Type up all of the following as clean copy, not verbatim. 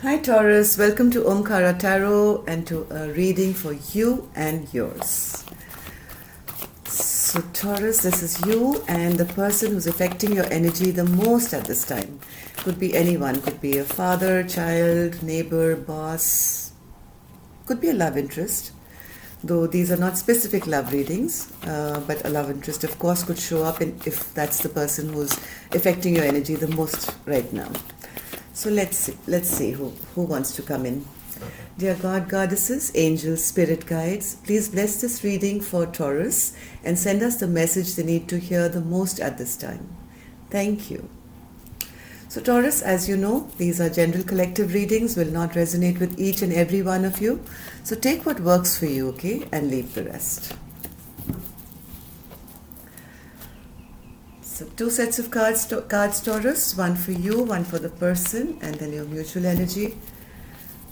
Hi Taurus, welcome to Omkara Tarot and to a reading for you and yours. So Taurus, this is you and the person who's affecting your energy the most at this time. Could be anyone, could be a father, child, neighbor, boss, could be a love interest. Though these are not specific love readings, but a love interest of course could show up if that's the person who's affecting your energy the most right now. So let's see who wants to come in. Dear God, Goddesses, Angels, Spirit Guides, please bless this reading for Taurus and send us the message they need to hear the most at this time. Thank you. So Taurus, as you know, these are general collective readings, will not resonate with each and every one of you. So take what works for you, okay, and leave the rest. So 2 sets of cards, Taurus, one for you, one for the person, and then your mutual energy.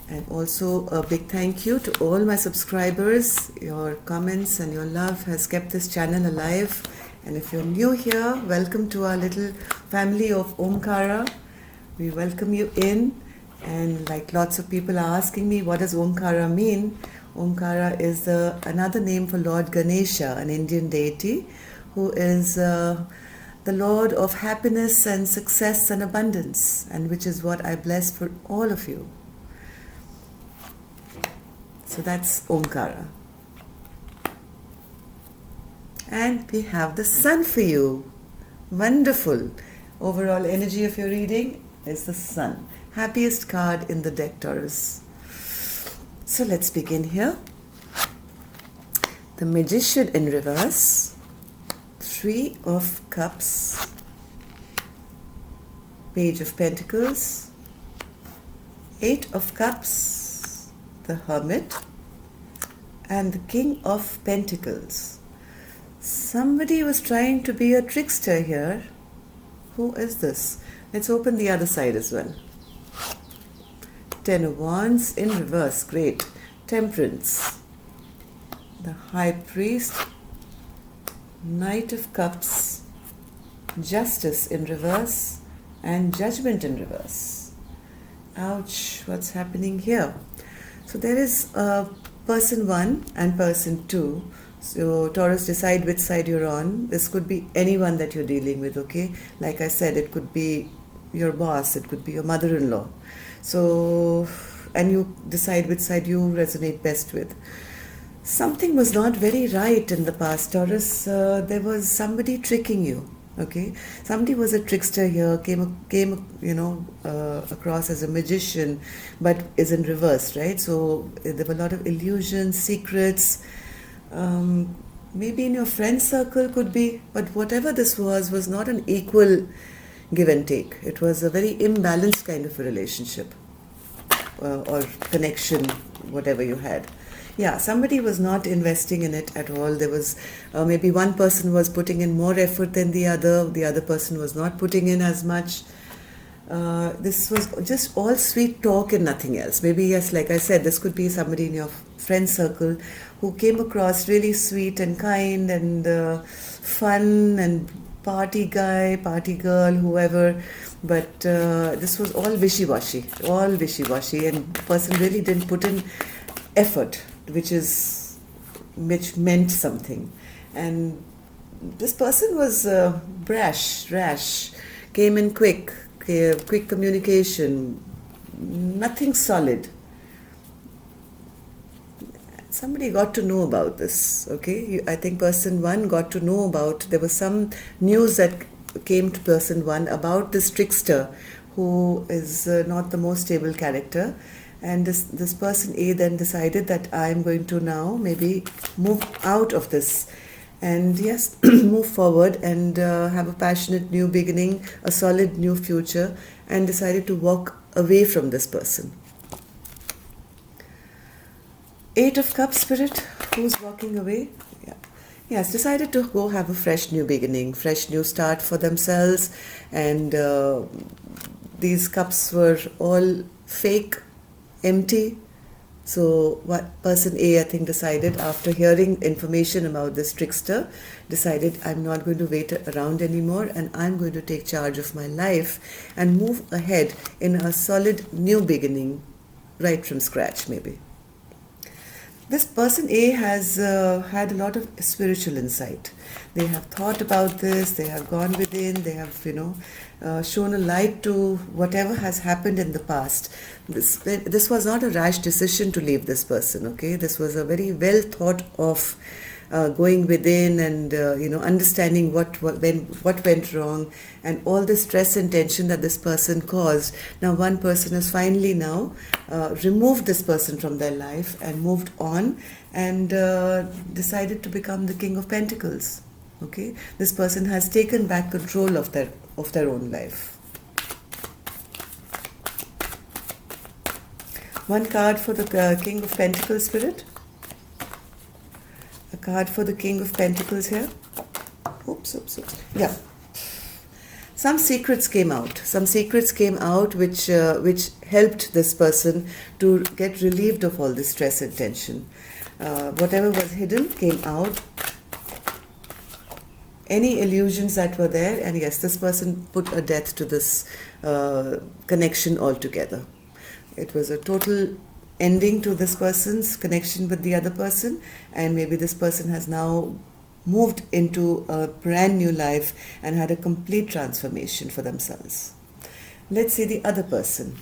And also a big thank you to all my subscribers. Your comments and your love has kept this channel alive. And if you're new here, welcome to our little family of Omkara. We welcome you in. And like lots of people are asking me, what does Omkara mean? Omkara is another name for Lord Ganesha, an Indian deity, who is the Lord of happiness and success and abundance, and which is what I bless for all of you. So that's Omkara. And we have the Sun for you. Wonderful. Overall energy of your reading is the Sun. Happiest card in the deck, Taurus. So let's begin here. The Magician in reverse. 3 of Cups. Page of Pentacles. 8 of Cups. The Hermit. And the King of Pentacles. Somebody was trying to be a trickster here. Who is this? Let's open the other side as well. 10 of Wands in reverse. Great. Temperance. The High Priest. Knight of Cups. Justice in reverse. And Judgment in reverse. Ouch. What's happening here? So there is person 1 and person 2. So Taurus, decide which side you're on. This could be anyone that you're dealing with, okay? Like I said, it could be your boss, it could be your mother-in-law. So, and you decide which side you resonate best with. Something was not very right in the past, Taurus. There was somebody tricking you, okay? Somebody was a trickster here, came across as a magician, but is in reverse, right? So there were a lot of illusions, secrets. Maybe in your friend circle could be, but whatever this was not an equal give and take. It was a very imbalanced kind of a relationship or connection, whatever you had. Yeah, somebody was not investing in it at all. There was maybe one person was putting in more effort than the other person was not putting in as much. This was just all sweet talk and nothing else. Maybe, yes, like I said, this could be somebody in your friend circle who came across really sweet and kind and fun and party guy, party girl, whoever. But this was all wishy-washy, and the person really didn't put in effort, which meant something. And this person was rash, came in quick communication, nothing solid. Somebody got to know about this, okay? I think person 1 got to know about, there was some news that came to person 1 about this trickster who is not the most stable character. And this person A then decided that I'm going to now maybe move out of this and yes, move forward and have a passionate new beginning, a solid new future, and decided to walk away from this person. 8 of Cups, Spirit, who's walking away? Yeah. Yes, decided to go have a fresh new beginning, fresh new start for themselves, and these cups were all fake, empty, So what person A, I think, decided after hearing information about this trickster, decided I'm not going to wait around anymore and I'm going to take charge of my life and move ahead in a solid new beginning, right from scratch maybe. This person A has had a lot of spiritual insight. They have thought about this, they have gone within, they have, shown a light to whatever has happened in the past. This was not a rash decision to leave this person, okay? This was a very well thought of going within and understanding what went wrong and all the stress and tension that this person caused. Now one person has finally now removed this person from their life and moved on and decided to become the King of Pentacles. Okay, this person has taken back control of their own life. One card for the King of Pentacles, Spirit. A card for the King of Pentacles here. Oops. Yeah. Some secrets came out. Some secrets came out which helped this person to get relieved of all this stress and tension. Whatever was hidden came out. Any illusions that were there, and yes, this person put a death to this connection altogether. It was a total ending to this person's connection with the other person, and maybe this person has now moved into a brand new life and had a complete transformation for themselves. Let's see the other person.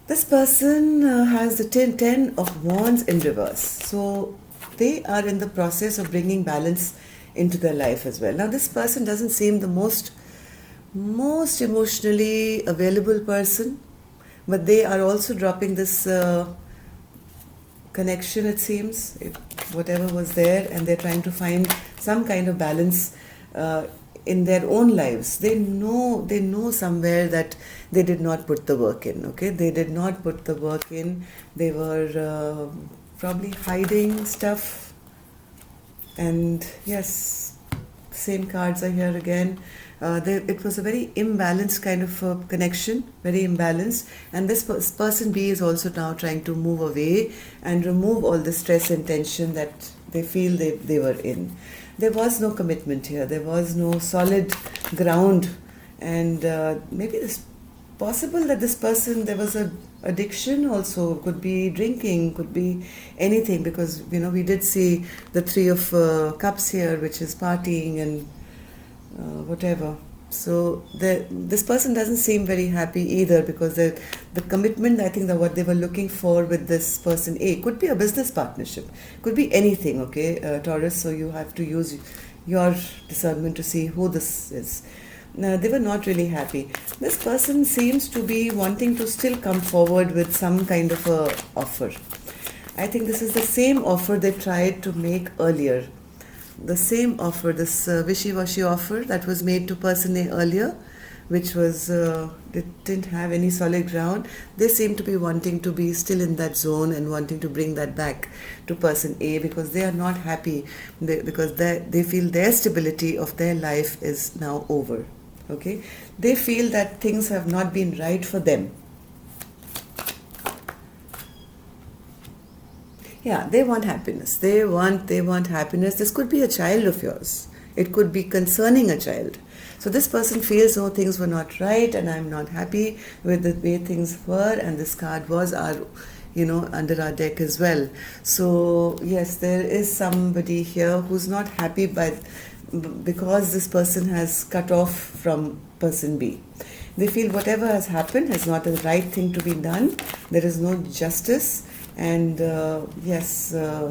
This person has the 10 of Wands in reverse. So they are in the process of bringing balance into their life as well. Now this person doesn't seem the most emotionally available person, but they are also dropping this connection, it seems, whatever was there, and they're trying to find some kind of balance in their own lives. They know somewhere that they did not put the work in, okay? They did not put the work in. They were probably hiding stuff. And yes, same cards are here again. It was a very imbalanced kind of connection, very imbalanced. And this person B is also now trying to move away and remove all the stress and tension that they feel they were in. There was no commitment here. There was no solid ground. And maybe it's possible that this person, there was a addiction also, could be drinking, could be anything, because we did see the 3 of Cups here, which is partying and whatever. So this person doesn't seem very happy either, because the commitment, I think that what they were looking for with this person A could be a business partnership, could be anything, okay, Taurus. So you have to use your discernment to see who this is. Now, they were not really happy. This person seems to be wanting to still come forward with some kind of a offer. I think this is the same offer they tried to make earlier. The same offer, this wishy-washy offer that was made to person A earlier, which was, they didn't have any solid ground. They seem to be wanting to be still in that zone and wanting to bring that back to person A, because they are not happy, because they feel their stability of their life is now over. Okay, they feel that things have not been right for them. Yeah, they want happiness. They want happiness. This could be a child of yours. It could be concerning a child. So this person feels, oh, things were not right and I'm not happy with the way things were, and this card was under our deck as well. So yes, there is somebody here who's not happy because this person has cut off from person B. They feel whatever has happened is not the right thing to be done. There is no justice. And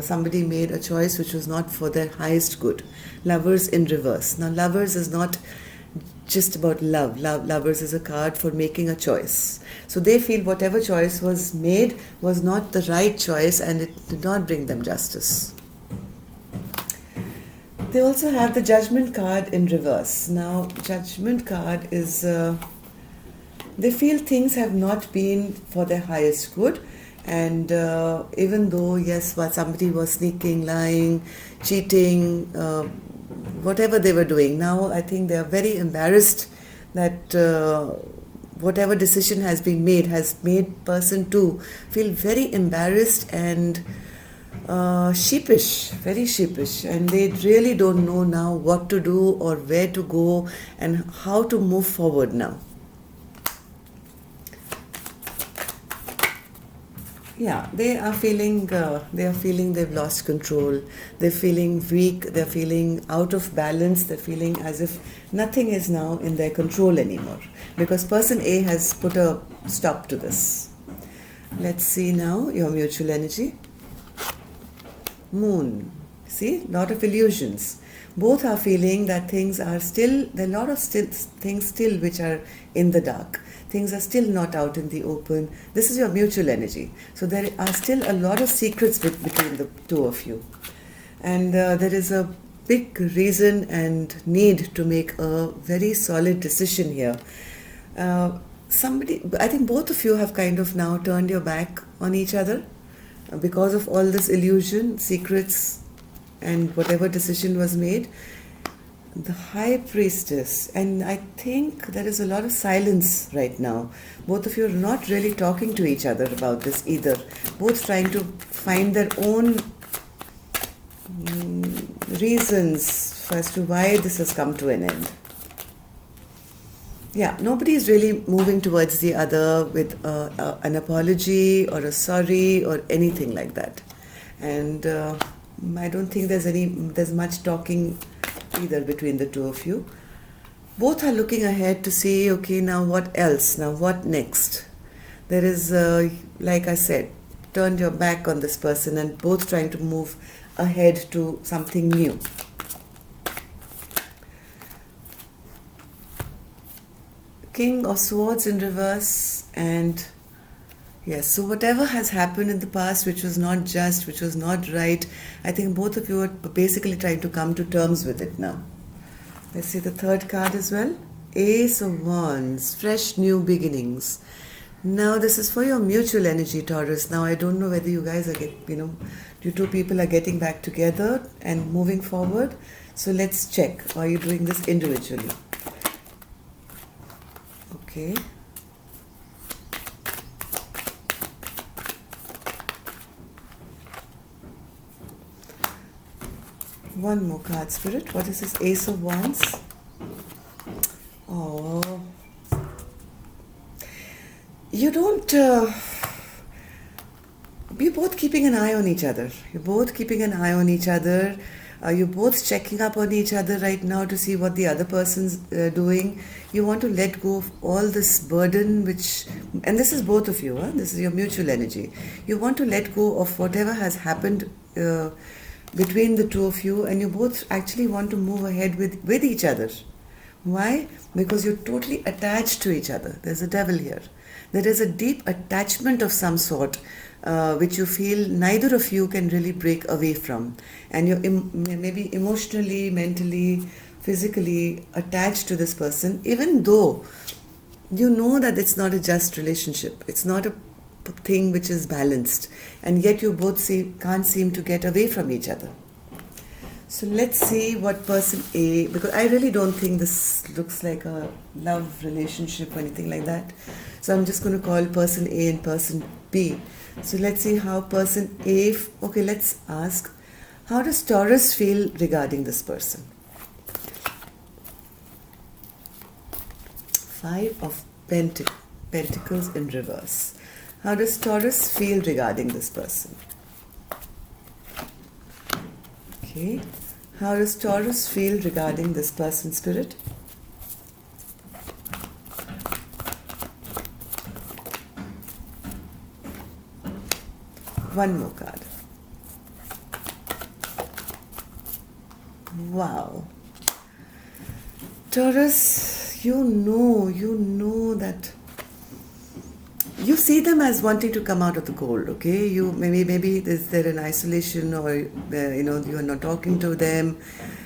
somebody made a choice which was not for their highest good. Lovers in reverse. Now, lovers is not just about love. Lovers is a card for making a choice. So they feel whatever choice was made was not the right choice, and it did not bring them justice. They also have the Judgment card in reverse. Now, Judgment card is, they feel things have not been for their highest good. And even though, yes, somebody was sneaking, lying, cheating, whatever they were doing, now I think they are very embarrassed that whatever decision has been made has made person 2 feel very embarrassed and sheepish, very sheepish, and they really don't know now what to do or where to go and how to move forward now. Yeah, they are feeling they've lost control. They're feeling weak. They're feeling out of balance. They're feeling as if nothing is now in their control anymore because person A has put a stop to this. Let's see now your mutual energy. Moon. See, lot of illusions. Both are feeling that things are still, there are a lot of things still which are in the dark. Things are still not out in the open. This is your mutual energy. So there are still a lot of secrets between the two of you. And there is a big reason and need to make a very solid decision here. I think both of you have kind of now turned your back on each other because of all this illusion, secrets, and whatever decision was made. The High Priestess, and I think there is a lot of silence right now. Both of you are not really talking to each other about this either. Both trying to find their own reasons as to why this has come to an end. Yeah, nobody is really moving towards the other with an apology or a sorry or anything like that. And I don't think there's much talking either between the two of you. Both are looking ahead to see, okay, now what else? Now what next? There is, like I said, turned your back on this person and both trying to move ahead to something new. King of Swords in reverse, and yes, so whatever has happened in the past which was not just, which was not right, I think both of you are basically trying to come to terms with it now. Let's see the third card as well. Ace of Wands, fresh new beginnings. Now this is for your mutual energy, Taurus. Now I don't know whether you guys are you two people are getting back together and moving forward. So let's check. Or are you doing this individually? Okay. One more card, Spirit. What is this? Ace of Wands. Oh. You don't... you're both keeping an eye on each other. You're both keeping an eye on each other. You're both checking up on each other right now to see what the other person's doing. You want to let go of all this burden and this is both of you, this is your mutual energy. You want to let go of whatever has happened between the two of you, and you both actually want to move ahead with each other. Why? Because you're totally attached to each other. There's a devil here. There is a deep attachment of some sort which you feel neither of you can really break away from, and you're maybe emotionally, mentally, physically attached to this person, even though you know that it's not a just relationship, it's not a thing which is balanced, and yet you both can't seem to get away from each other. So let's see what person A, because I really don't think this looks like a love relationship or anything like that. So I'm just going to call person A and person B. So let's see how person A, okay, let's ask, how does Taurus feel regarding this person? Five of Pentacles in reverse. How does Taurus feel regarding this person? Okay. How does Taurus feel regarding this person, Spirit? One more card. Wow. Taurus, you know that you see them as wanting to come out of the cold, okay? You maybe they're in isolation, or you are not talking to them.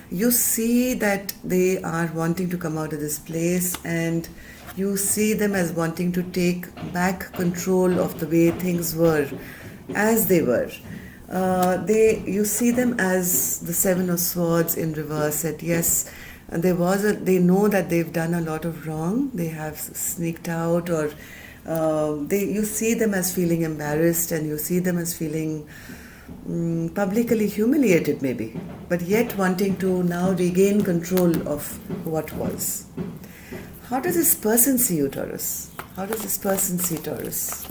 You see that they are wanting to come out of this place, and you see them as wanting to take back control of the way things were, as they were. You see them as the Seven of Swords in reverse. That yes, And they know that they've done a lot of wrong. They have sneaked out, or you see them as feeling embarrassed, and you see them as feeling publicly humiliated maybe, but yet wanting to now regain control of what was. How does this person see you, Taurus? How does this person see Taurus?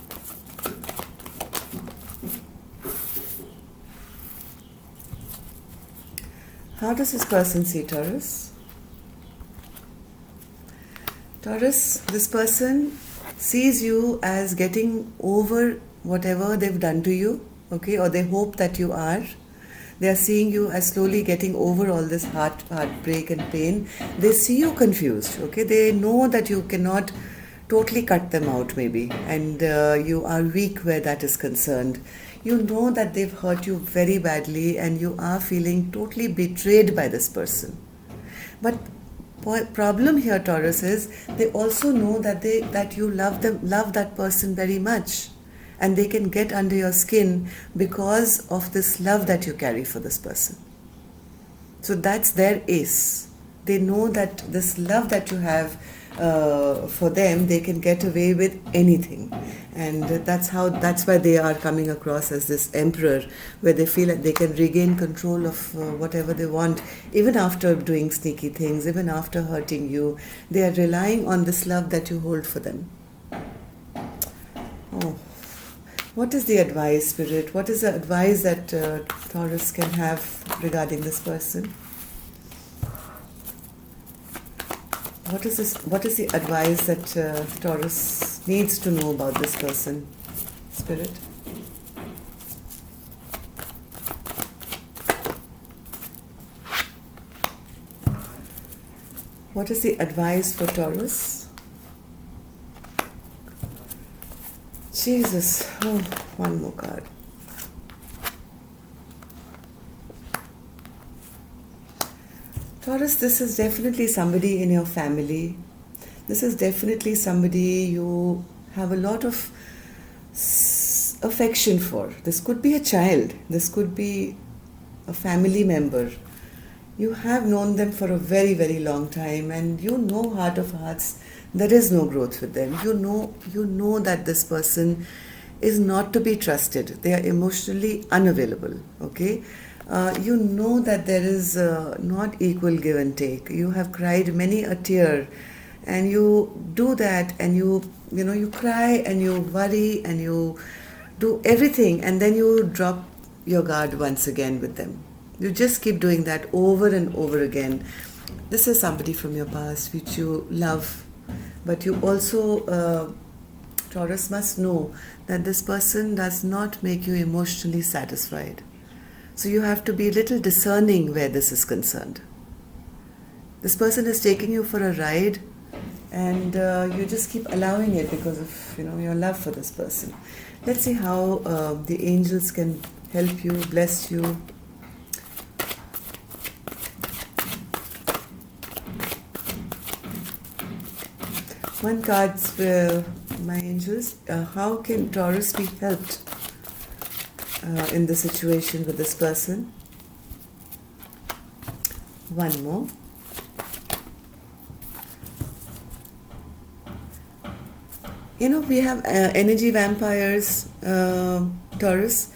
How does this person see Taurus? Taurus, this person sees you as getting over whatever they've done to you, okay, or they hope that you are. They are seeing you as slowly getting over all this heartbreak and pain. They see you confused, okay. They know that you cannot totally cut them out maybe, and you are weak where that is concerned. You know that they've hurt you very badly, and you are feeling totally betrayed by this person. But problem here, Taurus, is they also know that you love that person very much, and they can get under your skin because of this love that you carry for this person. So that's their ace. They know that this love that you have for them, they can get away with anything, and that's why they are coming across as this emperor, where they feel like they can regain control of whatever they want, even after doing sneaky things, even after hurting you. They are relying on this love that you hold for them. Oh, what is the advice, Spirit? What is the advice that Taurus can have regarding this person? What is the advice that Taurus needs to know about this person, Spirit? What is the advice for Taurus? Jesus. Oh, one more card. Taurus, this is definitely somebody in your family. This is definitely somebody you have a lot of affection for. This could be a child. This could be a family member. You have known them for a very, very long time, and you know, heart of hearts, there is no growth with them. You know that this person is not to be trusted. They are emotionally unavailable, okay? You know that there is not equal give and take. You have cried many a tear, and you do that, and you cry, and you worry, and you do everything, and then you drop your guard once again with them. You just keep doing that over and over again. This is somebody from your past which you love, but you also, Taurus, must know that this person does not make you emotionally satisfied. So you have to be a little discerning where this is concerned. This person is taking you for a ride, and you just keep allowing it because of your love for this person. Let's see how the angels can help you, bless you. One card for my angels. How can Taurus be helped in the situation with this person? One more. We have energy vampires, Taurus.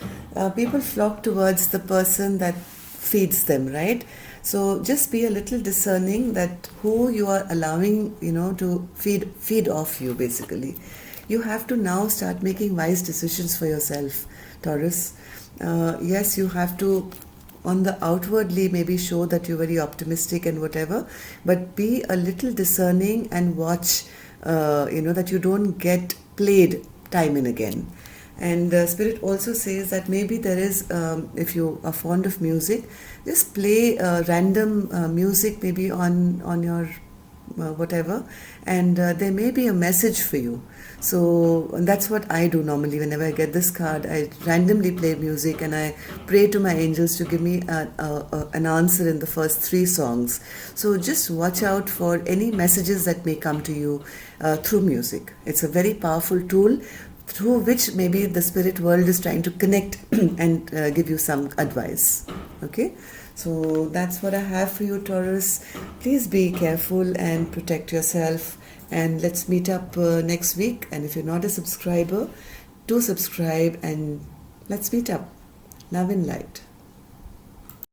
People flock towards the person that feeds them, right? So just be a little discerning that who you are allowing, to feed off you, basically. You have to now start making wise decisions for yourself, Taurus. Yes, you have to, on the outwardly, maybe show that you're very optimistic and whatever, but be a little discerning and watch, that you don't get played time and again. And Spirit also says that maybe there is, if you are fond of music, just play random music maybe on your whatever, and there may be a message for you. So that's what I do normally. Whenever I get this card, I randomly play music, and I pray to my angels to give me an answer in the first 3 songs. So just watch out for any messages that may come to you through music. It's a very powerful tool through which maybe the spirit world is trying to connect and give you some advice. Okay? So that's what I have for you, Taurus. Please be careful and protect yourself. And let's meet up next week. And if you're not a subscriber, do subscribe and let's meet up. Love and light.